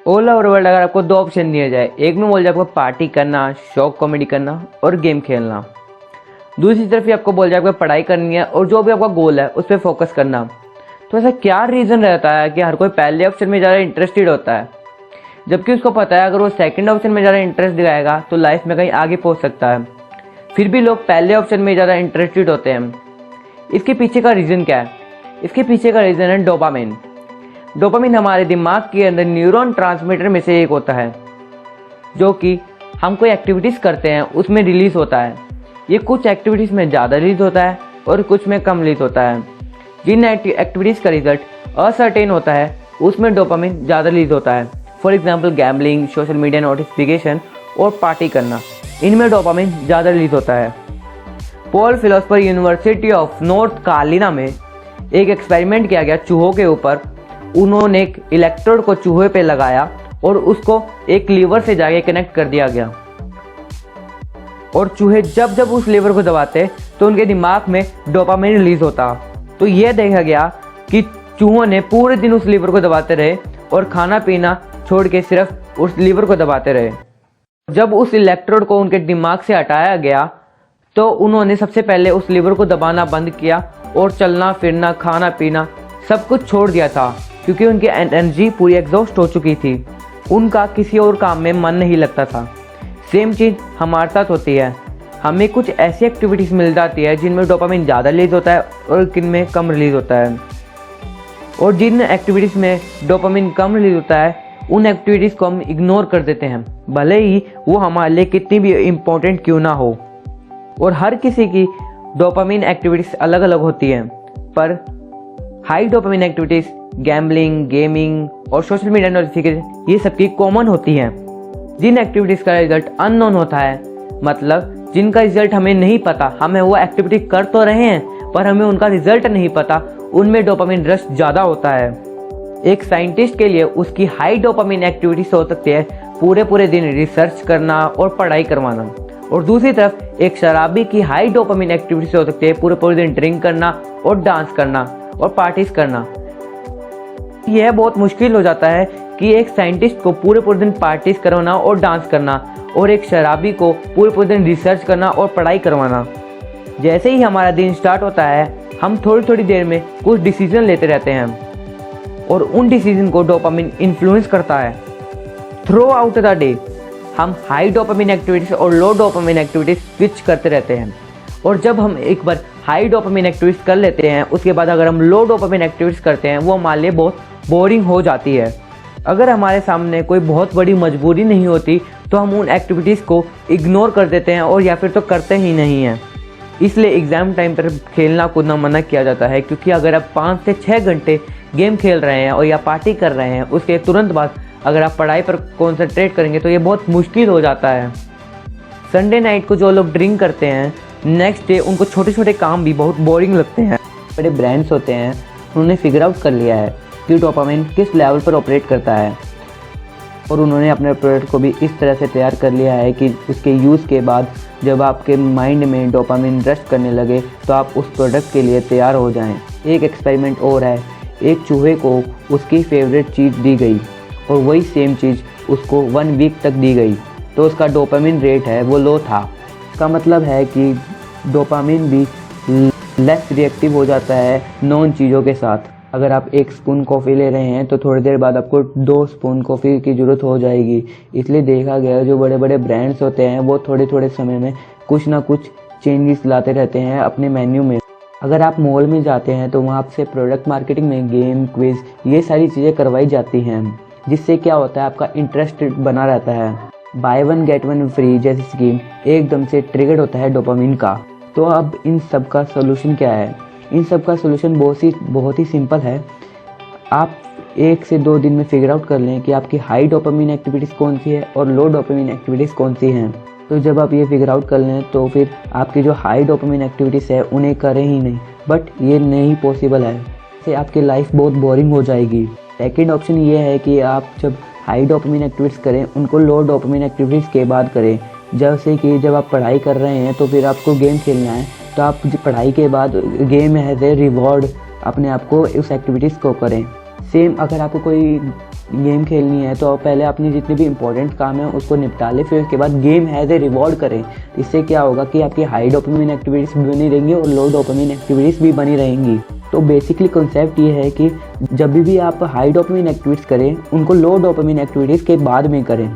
All over world अगर आपको दो ऑप्शन दिया जाए, एक में बोल जाए आपको पार्टी करना, शौक कॉमेडी करना और गेम खेलना, दूसरी तरफ ही आपको बोल जाए आपको पढ़ाई करनी है और जो भी आपका गोल है उस पर फोकस करना, तो ऐसा क्या रीज़न रहता है कि हर कोई पहले ऑप्शन में ज़्यादा इंटरेस्टेड होता है, जबकि उसको पता है अगर वो सेकंड ऑप्शन में ज़्यादा इंटरेस्ट दिखाएगा तो लाइफ में कहीं आगे पहुंच सकता है, फिर भी लोग पहले ऑप्शन में ज़्यादा इंटरेस्टेड होते हैं। इसके पीछे का रीज़न क्या है? इसके पीछे का रीज़न है डोपामिन। डोपामिन हमारे दिमाग के अंदर न्यूरॉन ट्रांसमीटर में से एक होता है, जो कि हम कोई एक्टिविटीज़ करते हैं उसमें रिलीज़ होता है। ये कुछ एक्टिविटीज़ में ज़्यादा रिलीज होता है और कुछ में कम रिलीज होता है। जिन एक्टिविटीज़ का रिजल्ट असर्टेन होता है उसमें डोपामिन ज़्यादा रिलीज होता है। For example gambling, social media notification और पार्टी करना, इनमें डोपामिन ज़्यादा रिलीज होता है। Paul philosopher university of north Carolina में एक एक्सपेरिमेंट किया गया चूहों के ऊपर। उन्होंने एक इलेक्ट्रोड को चूहे पे लगाया और उसको एक लीवर से जाके कनेक्ट कर दिया गया, और चूहे जब जब उस लीवर को दबाते तो उनके दिमाग में डोपामिन रिलीज होता। तो यह देखा गया कि चूहों ने पूरे दिन उस लीवर को दबाते रहे और खाना पीना छोड़ के सिर्फ उस लीवर को दबाते रहे। जब उस इलेक्ट्रोड को उनके दिमाग से हटाया गया तो उन्होंने सबसे पहले उस लीवर को दबाना बंद किया और चलना फिरना, खाना पीना सब कुछ छोड़ दिया था, क्योंकि उनकी एनर्जी पूरी एग्जॉस्ट हो चुकी थी। उनका किसी और काम में मन नहीं लगता था। सेम चीज़ हमारे साथ होती है। हमें कुछ ऐसी एक्टिविटीज़ मिल जाती है जिनमें डोपामिन ज़्यादा रिलीज होता है और जिनमें कम रिलीज होता है, और जिन एक्टिविटीज़ में डोपामिन कम रिलीज होता है उन एक्टिविटीज़ को हम इग्नोर कर देते हैं, भले ही वो हमारे लिए कितनी भी इम्पोर्टेंट क्यों ना हो। और हर किसी की डोपामिन एक्टिविटीज़ अलग अलग होती हैं, पर high dopamine activities gambling, gaming और सोशल मीडिया नोटिफिकेशन ये सबकी कॉमन होती हैं। जिन एक्टिविटीज़ का रिजल्ट अननोन होता है, मतलब जिनका रिजल्ट हमें नहीं पता, हमें वो एक्टिविटी कर तो रहे हैं पर हमें उनका रिजल्ट नहीं पता, उनमें डोपामिन रश ज़्यादा होता है। एक साइंटिस्ट के लिए उसकी हाई डोपामिन एक्टिविटीज हो सकती है पूरे दिन रिसर्च करना और पढ़ाई करवाना, और दूसरी तरफ एक शराबी की हाई डोपामिन एक्टिविटीज हो सकती है पूरे दिन ड्रिंक करना और डांस करना और पार्टीज करना। यह बहुत मुश्किल हो जाता है कि एक साइंटिस्ट को पूरे दिन पार्टीज करवाना और डांस करना और एक शराबी को पूरे दिन रिसर्च करना और पढ़ाई करवाना। जैसे ही हमारा दिन स्टार्ट होता है हम थोड़ी देर में कुछ डिसीजन लेते रहते हैं और उन डिसीजन को डोपामिन इन्फ्लुएंस करता है। थ्रू आउट द डे हम हाई डोपामिन एक्टिविटीज़ और लो डोपामिन एक्टिविटीज़ स्विच करते रहते हैं, और जब हम एक बार हाई डोपामिन एक्टिविटीज़ कर लेते हैं उसके बाद अगर हम लो डोपामिन एक्टिविटीज़ करते हैं वो हमारे लिए बहुत बोरिंग हो जाती है। अगर हमारे सामने कोई बहुत बड़ी मजबूरी नहीं होती तो हम उन एक्टिविटीज़ को इग्नोर कर देते हैं और या फिर तो करते ही नहीं हैं। इसलिए एग्ज़ाम टाइम पर खेलना कूदना मना किया जाता है, क्योंकि अगर आप 5 से 6 घंटे गेम खेल रहे हैं और या पार्टी कर रहे हैं, उसके तुरंत बाद अगर आप पढ़ाई पर कॉन्सेंट्रेट करेंगे तो ये बहुत मुश्किल हो जाता है। संडे नाइट को जो लोग ड्रिंक करते हैं, नेक्स्ट डे उनको छोटे छोटे काम भी बहुत बोरिंग लगते हैं। बड़े ब्रांड्स होते हैं, उन्होंने फिगर आउट कर लिया है कि डोपामिन किस लेवल पर ऑपरेट करता है, और उन्होंने अपने प्रोडक्ट को भी इस तरह से तैयार कर लिया है कि उसके यूज़ के बाद जब आपके माइंड में डोपामिन रश करने लगे तो आप उस प्रोडक्ट के लिए तैयार हो जाएं। एक एक्सपेरिमेंट और है, एक चूहे को उसकी फेवरेट चीज़ दी गई और वही सेम चीज़ उसको 1 वीक तक दी गई, तो उसका डोपामिन रेट है वो लो था। इसका मतलब है कि डोपामिन भी लेस रिएक्टिव हो जाता है नॉन चीज़ों के साथ। अगर आप 1 स्पून कॉफ़ी ले रहे हैं तो थोड़ी देर बाद आपको 2 स्पून कॉफ़ी की ज़रूरत हो जाएगी। इसलिए देखा गया जो बड़े बड़े ब्रांड्स होते हैं वो थोड़े समय में कुछ ना कुछ चेंजेस लाते रहते हैं अपने मेन्यू में। अगर आप मॉल में जाते हैं तो वहाँ से प्रोडक्ट मार्केटिंग में गेम, क्विज ये सारी चीज़ें करवाई जाती हैं, जिससे क्या होता है आपका इंटरेस्ट बना रहता है। बाय 1 गेट 1 फ्री जैसी स्कीम एकदम से ट्रिगर होता है डोपामिन का। तो अब इन सब का सोल्यूशन क्या है? इन सब का सोल्यूशन बहुत ही सिंपल है। आप 1 से 2 दिन में फिगर आउट कर लें कि आपकी हाई डोपामिन एक्टिविटीज़ कौन सी है और लो डोपामिन एक्टिविटीज़ कौन सी हैं। तो जब आप ये फिगर आउट कर लें तो फिर आपकी जो हाई डोपामिन एक्टिविटीज़ है उन्हें करें ही नहीं, बट ये नहीं पॉसिबल है, इससे आपकी लाइफ बहुत बोरिंग हो जाएगी। सेकेंड ऑप्शन ये है कि आप जब हाई डोपामिन एक्टिविटीज़ करें उनको लो डोपामिन एक्टिविटीज़ के बाद करें। जैसे कि जब आप पढ़ाई कर रहे हैं तो फिर आपको गेम खेलना है, तो आप पढ़ाई के बाद गेम एज ए रिवॉर्ड अपने आप को उस एक्टिविटीज़ को करें। सेम अगर आपको कोई गेम खेलनी है तो पहले अपनी जितने भी इंपॉर्टेंट काम है उसको निपटा ले, फिर उसके बाद गेम एज ए रिवॉर्ड करें। इससे क्या होगा कि आपकी हाई डोपामिन एक्टिविटीज़ भी बनी रहेंगी और लो डोपामिन एक्टिविटीज़ भी बनी रहेंगी। तो बेसिकली कॉन्सेप्ट ये है कि जब भी आप हाई डोपामिन एक्टिविटीज़ करें उनको लो डोपामिन एक्टिविटीज़ के बाद में करें।